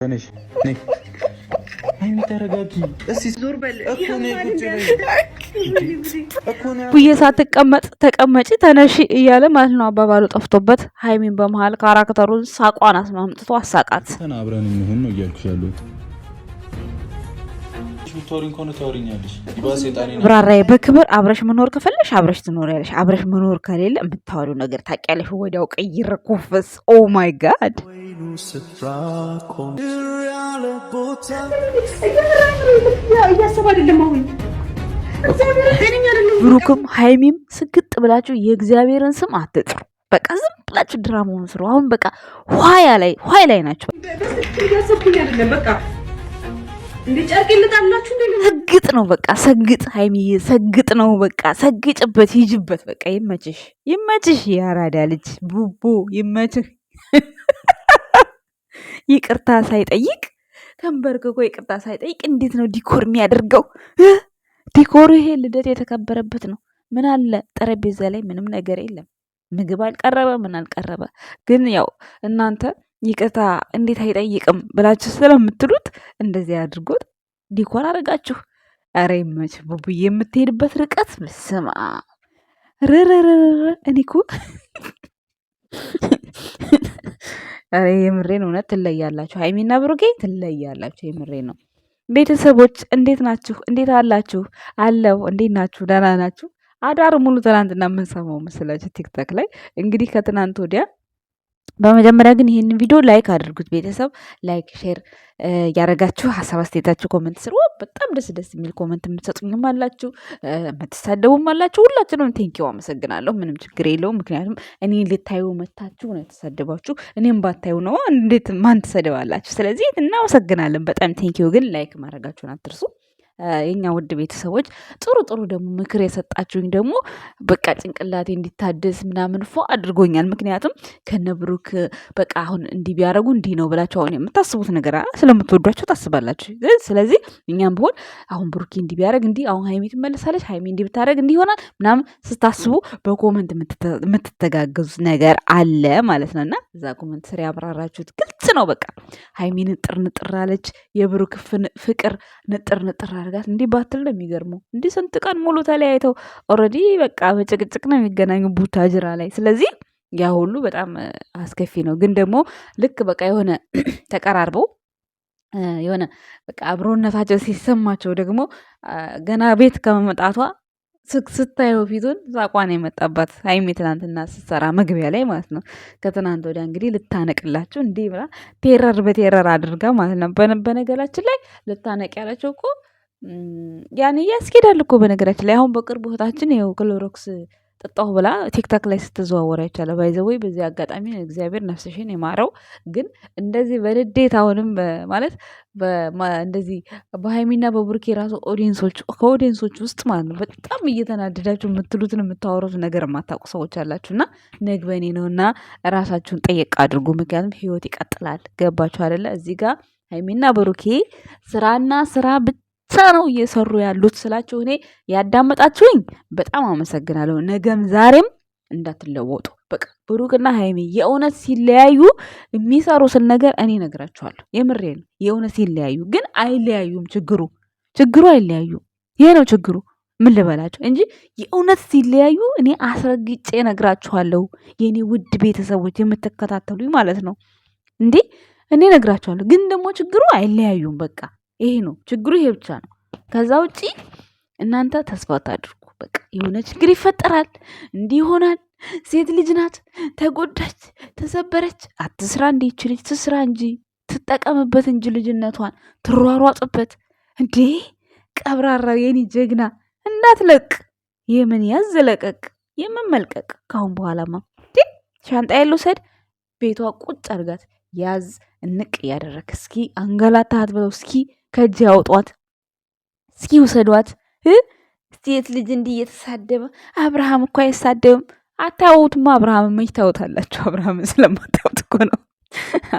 ተነሽ ነይ አይሚ ተረጋጊ እስቲ ዞር በል እኮ ነይ ቁጭ በይ ቡዬ ሳትቀመጥ ተቀመጪ ተነሺ እያለ ማለት ነው አባባሉ ጠፍቶበት ሃይሚን በመሃል ካራክተሩን ሳቋን አስማምጥቶ አሳቃት። ተናብረን እንሁን ነው እያልኩሽ ያለሁት። ቪክቶሪን ኮነ ታወሪኛለሽ ይባስ የጣኔ ነው ብራራዬ በክብር አብረሽ መኖር ከፈለሽ አብረሽ ትኖሪያለሽ። አብረሽ መኖር ከሌለ የምታወሪው ነገር ታውቂያለሽ። ወዲያው ቀይረ ኩፍስ ኦ ማይ ጋድ ብሩክም ሃይሚም ስግጥ ብላችሁ የእግዚአብሔርን ስም አትጥሩ። በቃ ዝም ብላችሁ ድራማውን ስሩ። አሁን በቃ ኋይ ላይ ናቸው። ሰግጥ ነው በቃ ሰግጥ፣ ሃይሚዬ ሰግጥ ነው በቃ ሰግጭበት፣ ሂጅበት በቃ ይመችሽ ያራዳ ልጅ ቡቡ ይመችህ። ይቅርታ ሳይጠይቅ ተንበርክኮ ይቅርታ ሳይጠይቅ እንዴት ነው ዲኮር የሚያደርገው? ዲኮሩ ይሄ ልደት የተከበረበት ነው። ምን አለ ጠረጴዛ ላይ ምንም ነገር የለም። ምግብ አልቀረበ ምን አልቀረበ። ግን ያው እናንተ ይቅርታ እንዴት አይጠይቅም ብላችሁ ስለምትሉት እንደዚህ አድርጎት ዲኮር አደረጋችሁ። ኧረ ይመች ቡቡዬ፣ የምትሄድበት ርቀት ስማ ረረረ እኔኩ ኧረ የምሬን እውነት ትለያላችሁ። ሃይሚና ብሩኬ ትለያላችሁ። የምሬን ነው። ቤተሰቦች እንዴት ናችሁ? እንዴት አላችሁ? አለው እንዴት ናችሁ? ደህና ናችሁ? አዳር ሙሉ ትናንትና የምንሰማው መስላችሁ ቲክቶክ ላይ እንግዲህ ከትናንት ወዲያ። በመጀመሪያ ግን ይህንን ቪዲዮ ላይክ አድርጉት ቤተሰብ፣ ላይክ ሼር ያደረጋችሁ ሀሳብ አስተያየታችሁ ኮመንት ስር በጣም ደስ የሚል ኮመንት የምትሰጡኝም አላችሁ፣ የምትሳደቡም አላችሁ። ሁላችንም ቴንኪው አመሰግናለሁ። ምንም ችግር የለውም። ምክንያቱም እኔ ልታዩ መታችሁ ነው የተሳደባችሁ። እኔም ባታዩ ነው እንዴት ማን ትሰደባላችሁ? ስለዚህ እናመሰግናለን በጣም ቴንኪው። ግን ላይክ ማድረጋችሁን አትርሱ። የኛ ውድ ቤተሰቦች ጥሩ ደግሞ ምክር የሰጣችሁኝ ደግሞ በቃ ጭንቅላቴ እንዲታደስ ምናምን ፎ አድርጎኛል። ምክንያቱም ከነብሩክ በቃ አሁን እንዲህ ቢያደርጉ እንዲህ ነው ብላችሁ አሁን የምታስቡት ነገር ስለምትወዷቸው ታስባላችሁ። ስለዚህ እኛም ቢሆን አሁን ብሩክ እንዲህ ቢያደርግ እንዲህ፣ አሁን ሃይሚ ትመለሳለች፣ ሃይሚ እንዲህ ብታደርግ እንዲህ ይሆናል ምናምን ስታስቡ በኮመንት የምትተጋገዙት ነገር አለ ማለት ነው። እና እዛ ኮመንት ስር ያብራራችሁት ግልጽ ነው። በቃ ሃይሚ ንጥር አለች፣ የብሩክ ፍቅር ንጥር አድርጋት እንዲህ ባትል ነው የሚገርመው። እንዲህ ስንት ቀን ሙሉ ተለያይተው ኦልሬዲ በቃ በጭቅጭቅ ነው የሚገናኙ ቡታጅራ ላይ። ስለዚህ ያ ሁሉ በጣም አስከፊ ነው። ግን ደግሞ ልክ በቃ የሆነ ተቀራርበው የሆነ በቃ አብሮነታቸው ሲሰማቸው ደግሞ ገና ቤት ከመመጣቷ ስታየው ፊቱን ሳቋን የመጣባት ሃይሚ ትናንትና ስትሰራ መግቢያ ላይ ማለት ነው። ከትናንት ወዲያ እንግዲህ ልታነቅላችሁ እንዲህ ብላ ቴረር በቴረር አድርጋ ማለት ነው። በነገራችን ላይ ልታነቅ ያላቸው እኮ ያን ያስኬዳል እኮ በነገራችን ላይ። አሁን በቅርቡ እህታችን ይኸው ክሎሮክስ ጠጣሁ ብላ ቲክታክ ላይ ስትዘዋወር አይቻለሁ። ባይዘወይ በዚህ አጋጣሚ እግዚአብሔር ነፍስሽን የማረው። ግን እንደዚህ በንዴት አሁንም ማለት እንደዚህ በሃይሚና በብሩኬ ራሱ ከኦዲየንሶች ውስጥ ማለት ነው በጣም እየተናደዳችሁ የምትሉትን የምታወሩት ነገር የማታውቁ ሰዎች አላችሁ። እና ነግበኔ ነው እና ራሳችሁን ጠየቅ አድርጉ። ምክንያቱም ህይወት ይቀጥላል። ገባችሁ አይደለ? እዚህ ጋር ሃይሚና ብሩኬ ስራና ስራ ብቻ ነው እየሰሩ ያሉት ስላችሁ እኔ ያዳመጣችሁኝ በጣም አመሰግናለሁ። ነገም ዛሬም እንዳትለወጡ። በቃ ብሩክና ሃይሚ የእውነት ሲለያዩ የሚሰሩትን ነገር እኔ ነግራችኋለሁ። የምሬ ነው። የእውነት ሲለያዩ ግን አይለያዩም። ችግሩ አይለያዩም። ይሄ ነው ችግሩ። ምን ልበላችሁ እንጂ የእውነት ሲለያዩ እኔ አስረግጬ ነግራችኋለሁ። የኔ ውድ ቤተሰቦች የምትከታተሉኝ ማለት ነው እንዴ እኔ ነግራችኋለሁ። ግን ደግሞ ችግሩ አይለያዩም። በቃ ይሄ ነው ችግሩ። ይሄ ብቻ ነው። ከዛ ውጪ እናንተ ተስፋ አታድርጉ። በቃ የሆነ ችግር ይፈጠራል፣ እንዲህ ይሆናል። ሴት ልጅ ናት፣ ተጎዳች፣ ተሰበረች። አትስራ እንዴ ይችልች ትስራ እንጂ ትጠቀምበት እንጂ ልጅነቷን ትሯሯጥበት እንዴ። ቀብራራው የኔ ጀግና እንዳትለቅ። የምን ያዘለቀቅ የምን መልቀቅ። ካሁን በኋላማ ሻንጣ ልውሰድ ቤቷ ቁጭ አድርጋት ያዝ እንቅ እያደረግ እስኪ አንገላታት ብለው እስኪ ከእጅ ያውጧት፣ እስኪ ውሰዷት። ሴት ልጅ እንዲህ እየተሳደበ አብርሃም እኮ አይሳደብም። አታዩትማ። አብርሃም መች ታዩታላችሁ? አብርሃምን ስለማታዩት እኮ ነው።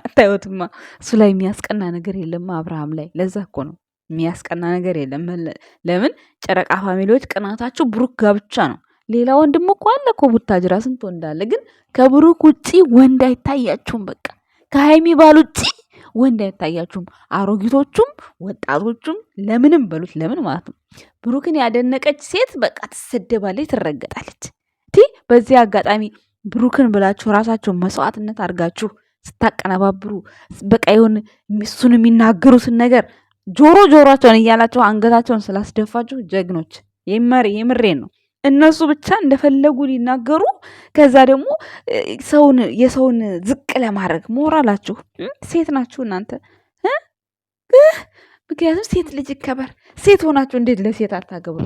አታዩትማ። እሱ ላይ የሚያስቀና ነገር የለም አብርሃም ላይ። ለዛ እኮ ነው የሚያስቀና ነገር የለም። ለምን ጨረቃ ፋሚሊዎች ቅናታችሁ ብሩክ ጋር ብቻ ነው። ሌላ ወንድም እኮ አለ እኮ ቡታጅራ ስንት ወንድ አለ። ግን ከብሩክ ውጪ ወንድ አይታያችሁም። በቃ ከሃይሚ ባል ውጪ ወንድ አይታያችሁም። አሮጊቶቹም ወጣቶቹም ለምንም በሉት ለምን ማለት ነው። ብሩክን ያደነቀች ሴት በቃ ትሰደባለች፣ ትረገጣለች። በዚህ አጋጣሚ ብሩክን ብላችሁ ራሳችሁን መስዋዕትነት አድርጋችሁ ስታቀነባብሩ በቃ ይሁን እሱን የሚናገሩትን ነገር ጆሮቸውን እያላቸው አንገታቸውን ስላስደፋችሁ ጀግኖች፣ የምሬን ነው። እነሱ ብቻ እንደፈለጉ ሊናገሩ ከዛ ደግሞ የሰውን ዝቅ ለማድረግ ሞራላችሁ ሴት ናችሁ እናንተ። ምክንያቱም ሴት ልጅ ይከበር። ሴት ሆናችሁ እንዴት ለሴት አታገብሩ?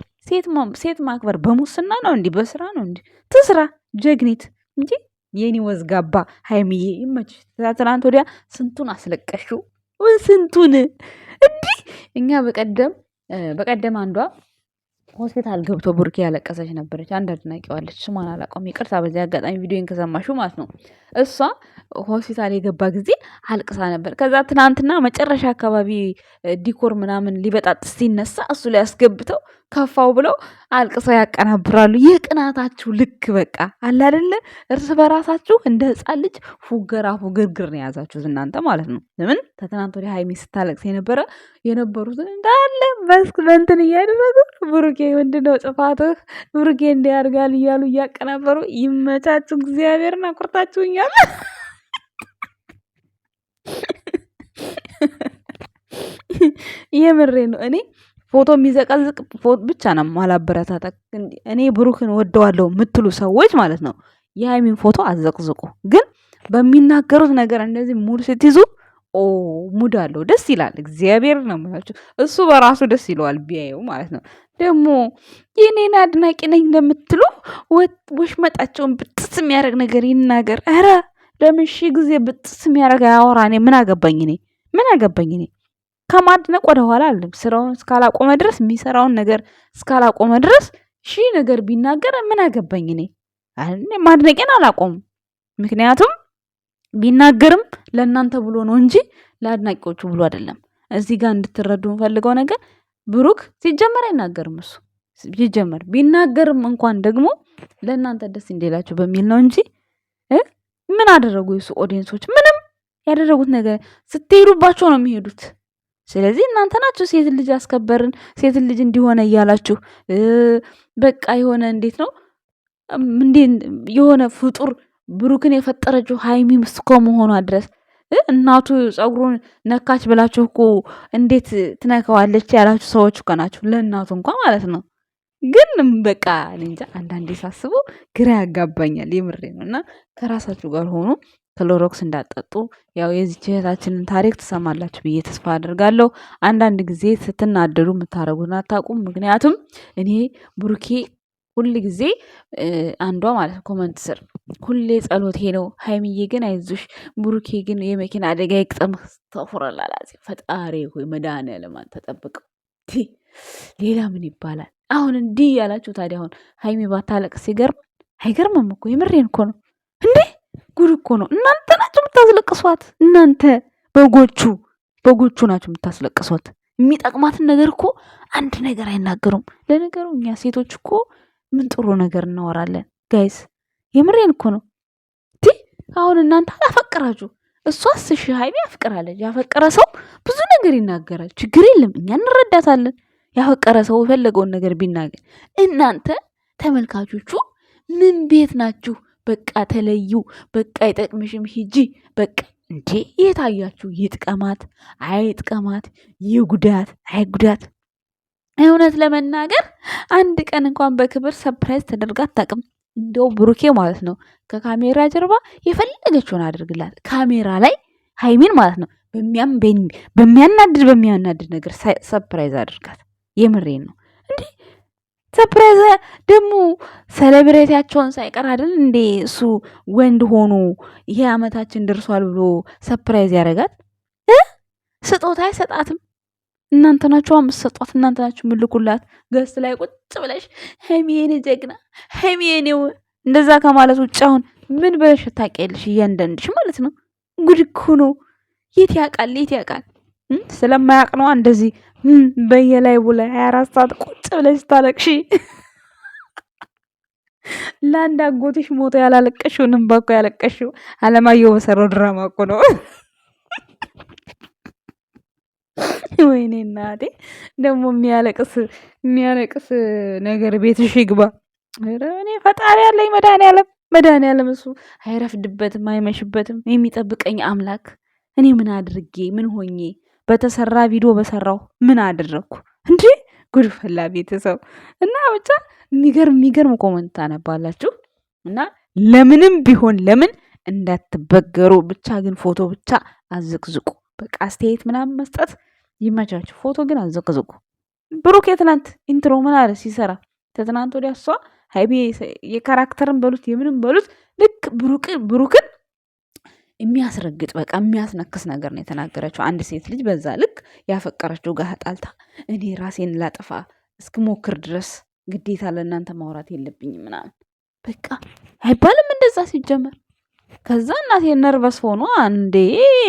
ሴት ማክበር በሙስና ነው እንዲህ በስራ ነው እንዲህ ትስራ ጀግኒት እንጂ የኔ ወዝጋባ ሀይሚዬ ይመችሽ። ትናንት ወዲያ ስንቱን አስለቀሽው ስንቱን እንዲህ እኛ በቀደም አንዷ ሆስፒታል ገብቶ ቡርኬ ያለቀሰች ነበረች። አንድ አድናቂዋለች፣ ስሟን አላውቀውም፣ ይቅርታ በዚህ አጋጣሚ ቪዲዮን ከሰማሹ ማለት ነው። እሷ ሆስፒታል የገባ ጊዜ አልቅሳ ነበር። ከዛ ትናንትና መጨረሻ አካባቢ ዲኮር ምናምን ሊበጣጥስ ሲነሳ እሱ ላይ ያስገብተው ከፋው ብለው አልቅሰው ያቀናብራሉ። የቅናታችሁ ልክ በቃ አለ አይደለ? እርስ በራሳችሁ እንደ ሕፃን ልጅ ፉገራ ፉግርግር ነው የያዛችሁት እናንተ ማለት ነው። ለምን ከትናንት ወዲያ ሀይሚ ስታለቅስ የነበሩትን እንዳለ መስክ በእንትን እያደረጉ ብሩኬ ምንድነው ጥፋትህ ብሩኬ እንዲያርጋል እያሉ እያቀናበሩ ይመቻችሁ። እግዚአብሔርን አኩርታችሁኛል። የምሬ ነው። እኔ ፎቶ የሚዘቀዝቅ ብቻ ነው ማላበረታታ። እኔ ብሩክን ወደዋለሁ የምትሉ ሰዎች ማለት ነው የሃይሚን ፎቶ አዘቅዝቁ። ግን በሚናገሩት ነገር እንደዚህ ሙድ ስትይዙ ሙድ አለው፣ ደስ ይላል። እግዚአብሔር ነው የምላችሁ። እሱ በራሱ ደስ ይለዋል ቢያየው ማለት ነው። ደግሞ የኔን አድናቂ ነኝ እንደምትሉ ወሽመጣቸውን ብጥስ የሚያደርግ ነገር ይናገር። ኧረ ለምን ሺህ ጊዜ ብጥስ የሚያደርግ አያወራ? እኔ ምን አገባኝ እኔ ከማድነቅ ወደ ኋላ አለም። ስራውን እስካላቆመ ድረስ የሚሰራውን ነገር እስካላቆመ ድረስ ሺህ ነገር ቢናገር ምን አገባኝ እኔ ማድነቄን አላቆምም። ምክንያቱም ቢናገርም ለእናንተ ብሎ ነው እንጂ ለአድናቂዎቹ ብሎ አይደለም። እዚህ ጋር እንድትረዱ የምፈልገው ነገር ብሩክ ሲጀመር አይናገርም። እሱ ሲጀመር ቢናገርም እንኳን ደግሞ ለእናንተ ደስ እንዲላችሁ በሚል ነው እንጂ ምን አደረጉ የሱ ኦዲየንሶች? ምንም ያደረጉት ነገር ስትሄዱባቸው ነው የሚሄዱት። ስለዚህ እናንተ ናችሁ ሴት ልጅ አስከበርን፣ ሴት ልጅ እንዲሆነ እያላችሁ በቃ የሆነ እንዴት ነው የሆነ ፍጡር ብሩክን የፈጠረችው ሀይሚ እስከ መሆኗ ድረስ እናቱ ፀጉሩን ነካች ብላችሁ እኮ እንዴት ትነካዋለች ያላችሁ ሰዎች እኮ ናችሁ፣ ለእናቱ እንኳን ማለት ነው። ግን በቃ እንጃ አንዳንዴ ሳስበው ግራ ያጋባኛል። የምሬ ነው። እና ከራሳችሁ ጋር ሆኖ ክሎሮክስ እንዳጠጡ ያው የዚች እህታችንን ታሪክ ትሰማላችሁ ብዬ ተስፋ አድርጋለሁ። አንዳንድ ጊዜ ስትናደዱ የምታረጉትን አታውቁም። ምክንያቱም እኔ ብሩኬ ሁል ጊዜ አንዷ ማለት ኮመንት ስር ሁሌ ጸሎቴ ነው ሀይሚዬ ግን አይዞሽ፣ ብሩኬ ግን የመኪና አደጋ ይቅጠምህ። ተፉረላላዚ ፈጣሪ ሆይ መድኃኒዓለም ተጠብቀው። ሌላ ምን ይባላል? አሁን እንዲህ ያላችሁ ታዲያ አሁን ሀይሚ ባታለቅስ ይገርማል? አይገርምም እኮ የምሬን እኮ ነው እንዴ! ጉድ እኮ ነው። እናንተ ናችሁ የምታስለቅሷት። እናንተ በጎቹ ናችሁ የምታስለቅሷት። የሚጠቅማትን ነገር እኮ አንድ ነገር አይናገሩም። ለነገሩ እኛ ሴቶች እኮ ምን ጥሩ ነገር እናወራለን ጋይስ፣ የምሬን እኮ ነው። አሁን እናንተ አላፈቀራችሁ፣ እሷስ እሺ ሀይሚ ያፍቅራለች። ያፈቀረ ሰው ብዙ ነገር ይናገራል፣ ችግር የለም፣ እኛ እንረዳታለን። ያፈቀረ ሰው የፈለገውን ነገር ቢናገር፣ እናንተ ተመልካቾቹ ምን ቤት ናችሁ? በቃ ተለዩ፣ በቃ አይጠቅምሽም ሂጂ፣ በቃ እንዴ የታያችሁ? ይጥቀማት አይጥቀማት፣ ይጉዳት አይጉዳት። እውነት ለመናገር አንድ ቀን እንኳን በክብር ሰፕራይዝ ተደርጋ አታውቅም። እንደው ብሩኬ ማለት ነው ከካሜራ ጀርባ የፈለገችውን አድርግላት፣ ካሜራ ላይ ሀይሚን ማለት ነው በሚያናድድ ነገር ሰፕራይዝ አድርጋት። የምሬን ነው እንዴ! ሰፕራይዝ ደግሞ ሴሌብሬቲያቸውን ሳይቀር አይደል እንዴ እሱ ወንድ ሆኖ ይሄ አመታችን ደርሷል ብሎ ሰፕራይዝ ያደርጋት። ስጦታ አይሰጣትም። እናንተ ናችሁ የምትሰጧት፣ እናንተ ናችሁ የምልኩላት። ገስት ላይ ቁጭ ብለሽ ሀይሚ የኔ ጀግና፣ ሀይሚ የኔው እንደዛ ከማለት ውጭ አሁን ምን ብለሽ ታውቂያለሽ? እያንዳንድሽ ማለት ነው። ጉድ እኮ ነው። የት ያውቃል? ስለማያውቅ ነው እንደዚህ በየላይ ብላ 24 ሰዓት ቁጭ ብለሽ ታለቅሺ። ለአንድ አጎትሽ ሞቶ ያላለቀሽው እንባ እኮ ያለቀሽው አለማየሁ በሰራው ድራማ እኮ ነው። ወይኔ እናቴ ደግሞ የሚያለቅስ ነገር ቤትሽ ይግባ። ኧረ እኔ ፈጣሪ ያለኝ መድኃኒዓለም እሱ አይረፍድበትም አይመሽበትም የሚጠብቀኝ አምላክ። እኔ ምን አድርጌ ምን ሆኜ በተሰራ ቪዲዮ በሰራው ምን አደረግኩ እንዴ? ጉድ ፈላ ቤተሰብ እና ብቻ የሚገርም ኮመንት ታነባላችሁ እና ለምንም ቢሆን ለምን እንዳትበገሩ ብቻ ግን ፎቶ ብቻ አዘቅዝቁ። በቃ አስተያየት ምናምን መስጠት ይመቻችሁ። ፎቶ ግን አዘቅዝቁ። ብሩክ የትናንት ኢንትሮ ምን አለ ሲሰራ ከትናንት ወዲያ እሷ ሀይቢ የካራክተርን በሉት የምንም በሉት ልክ ብሩክን የሚያስረግጥ በቃ የሚያስነክስ ነገር ነው የተናገረችው። አንድ ሴት ልጅ በዛ ልክ ያፈቀረችው ጋር ጣልታ እኔ ራሴን ላጠፋ እስክሞክር ድረስ ግዴታ ለእናንተ ማውራት የለብኝም ምናምን በቃ አይባልም እንደዛ ሲጀመር። ከዛ እናቴ ነርቨስ ሆኖ አንዴ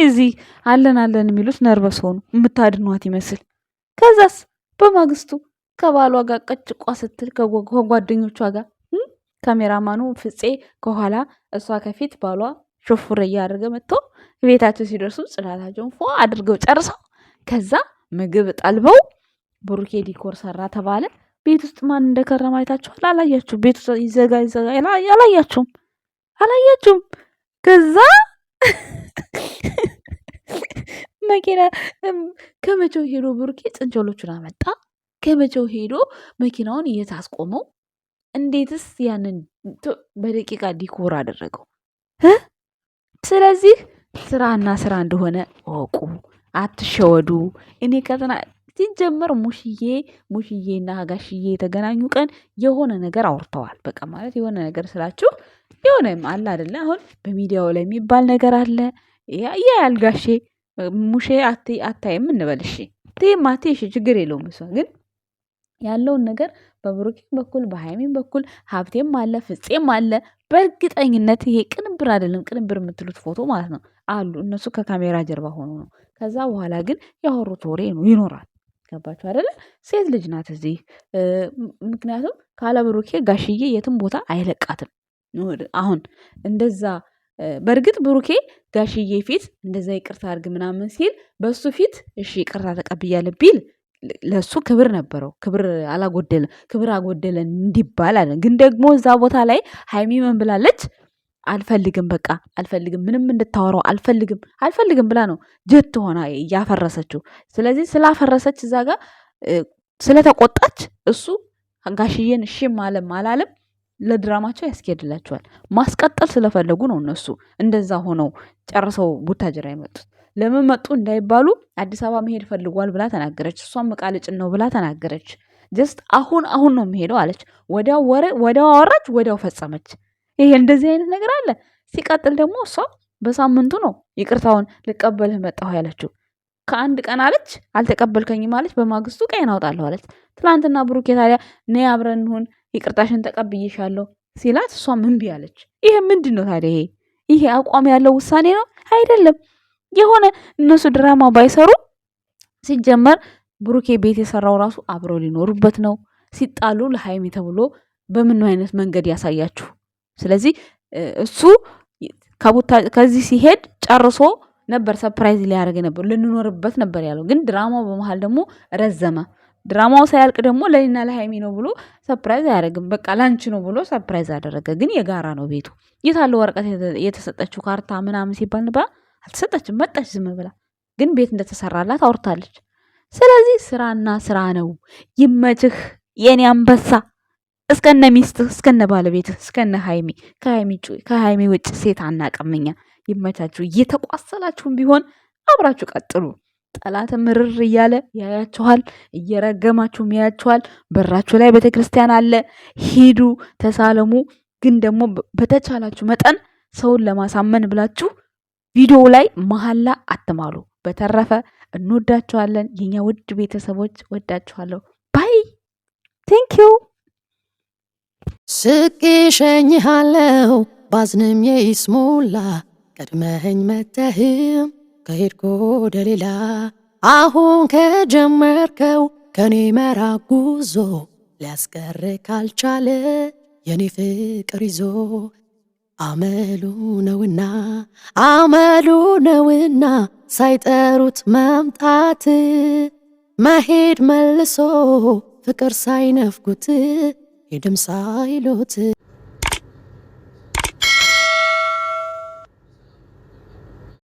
እዚህ አለን የሚሉት ነርቨስ ሆኑ የምታድኗት ይመስል። ከዛስ በማግስቱ ከባሏ ጋር ቀጭቋ ስትል ከጓደኞቿ ጋር ካሜራማኑ ፍፄ ከኋላ እሷ ከፊት ባሏ ሾፉር እያደረገ መጥቶ ቤታቸው ሲደርሱ ጽዳታቸውን ፎ አድርገው ጨርሰው ከዛ ምግብ ጠልበው ብሩኬ ዲኮር ሰራ ተባለ። ቤት ውስጥ ማን እንደከረማ አይታችኋል? አላያችሁም? ቤት ውስጥ ይዘጋ አላያችሁም? ከዛ መኪና ከመቼው ሄዶ ብሩኬ ጽንቸሎቹን አመጣ። ከመቼው ሄዶ መኪናውን እየታስቆመው እንዴትስ ያንን በደቂቃ ዲኮር አደረገው? ስለዚህ ስራና ስራ እንደሆነ ወቁ፣ አትሸወዱ። እኔ ከትና ሲጀመር ሙሽዬና ጋሽዬ የተገናኙ ቀን የሆነ ነገር አውርተዋል። በቃ ማለት የሆነ ነገር ስላችሁ የሆነ አለ አይደለ? አሁን በሚዲያው ላይ የሚባል ነገር አለ። ያ ያልጋሼ ሙሼ አታይም እንበልሽ ማቴ ችግር የለውም። እሷ ግን ያለውን ነገር በብሩኬም በኩል በሃይሚም በኩል ሀብቴም አለ ፍፄም አለ። በእርግጠኝነት ይሄ ቅንብር አይደለም፣ ቅንብር የምትሉት ፎቶ ማለት ነው አሉ እነሱ ከካሜራ ጀርባ ሆኖ ነው። ከዛ በኋላ ግን ያወሩት ወሬ ነው ይኖራል። ገባችሁ አይደለ? ሴት ልጅ ናት እዚህ። ምክንያቱም ካለ ብሩኬ ጋሽዬ የትም ቦታ አይለቃትም። አሁን እንደዛ በእርግጥ ብሩኬ ጋሽዬ ፊት እንደዛ ይቅርታ አድርግ ምናምን ሲል በሱ ፊት እሺ ይቅርታ ተቀብያለሁ ቢል ለሱ ክብር ነበረው። ክብር አላጎደለም፣ ክብር አጎደለን እንዲባል አለ። ግን ደግሞ እዛ ቦታ ላይ ምን ብላለች? አልፈልግም፣ በቃ አልፈልግም፣ ምንም እንድታወራው አልፈልግም ብላ ነው ጀት ሆና ያፈረሰችው። ስለዚህ ስላፈረሰች እዛ ጋር ስለተቆጣች እሱ ጋሽዬን እሺ አላለም ለድራማቸው ያስኬድላቸዋል። ማስቀጠል ስለፈለጉ ነው እነሱ እንደዛ ሆነው ጨርሰው ቡታጅራ የመጡት። ለምን መጡ እንዳይባሉ አዲስ አበባ መሄድ ፈልጓል ብላ ተናገረች። እሷም ዕቃ ልጭን ነው ብላ ተናገረች። ጀስት አሁን ነው የሚሄደው አለች። ወዲያው አወራች፣ ወዲያው ፈጸመች። ይሄ እንደዚህ አይነት ነገር አለ። ሲቀጥል ደግሞ እሷ በሳምንቱ ነው ይቅርታውን ልቀበልህ መጣሁ ያለችው። ከአንድ ቀን አለች አልተቀበልከኝም አለች። በማግስቱ ቀይን አውጣለሁ አለች። ትላንትና ብሩኬ ታዲያ ነይ አብረን እንሁን ይቅርታሽን ተቀብዬሻለሁ ሲላት እሷም እምቢ አለች። ይሄ ምንድን ነው ታዲያ? ይሄ አቋም ያለው ውሳኔ ነው አይደለም። የሆነ እነሱ ድራማ ባይሰሩ ሲጀመር ብሩኬ ቤት የሰራው ራሱ አብረው ሊኖሩበት ነው። ሲጣሉ ለሃይሚ ተብሎ በምን አይነት መንገድ ያሳያችሁ? ስለዚህ እሱ ከዚህ ሲሄድ ጨርሶ ነበር ሰርፕራይዝ ሊያደርግ ነበር፣ ልንኖርበት ነበር ያለው። ግን ድራማው በመሃል ደግሞ ረዘመ። ድራማው ሳያልቅ ደግሞ ለኔና ለሃይሚ ነው ብሎ ሰርፕራይዝ አያደርግም። በቃ ላንቺ ነው ብሎ ሰርፕራይዝ አደረገ። ግን የጋራ ነው ቤቱ። የታለ ወረቀት የተሰጠችው ካርታ ምናምን ሲባል ነበር፣ አልተሰጠችም። መጣች ዝም ብላ። ግን ቤት እንደተሰራላት አውርታለች። ስለዚህ ስራና ስራ ነው። ይመችህ የኔ አንበሳ። እስከነ ሚስትህ እስከነ ባለቤትህ እስከነ ሃይሚ ከሃይሚ ውጭ ሴት አናቀምኛ። ይመቻችሁ። እየተቋሰላችሁም ቢሆን አብራችሁ ቀጥሉ። ጠላት ምርር እያለ ያያችኋል፣ እየረገማችሁም ያያችኋል። በራችሁ ላይ ቤተክርስቲያን አለ፣ ሂዱ ተሳለሙ። ግን ደግሞ በተቻላችሁ መጠን ሰውን ለማሳመን ብላችሁ ቪዲዮ ላይ መሐላ አትማሉ። በተረፈ እንወዳችኋለን የኛ ውድ ቤተሰቦች፣ ወዳችኋለሁ። ባይ ቴንክ ዩ። ስቄ ሸኝሃለው ባዝንም የይስሙላ ቀድመኸኝ መተህም ከሄድኩ ወደ ሌላ አሁን ከጀመርከው ከኔ መራቅ ጉዞ ሊያስቀር ካልቻለ የኔ ፍቅር ይዞ አመሉ ነውና ሳይጠሩት መምጣት መሄድ መልሶ ፍቅር ሳይነፍጉት ሄድም ሳይሉት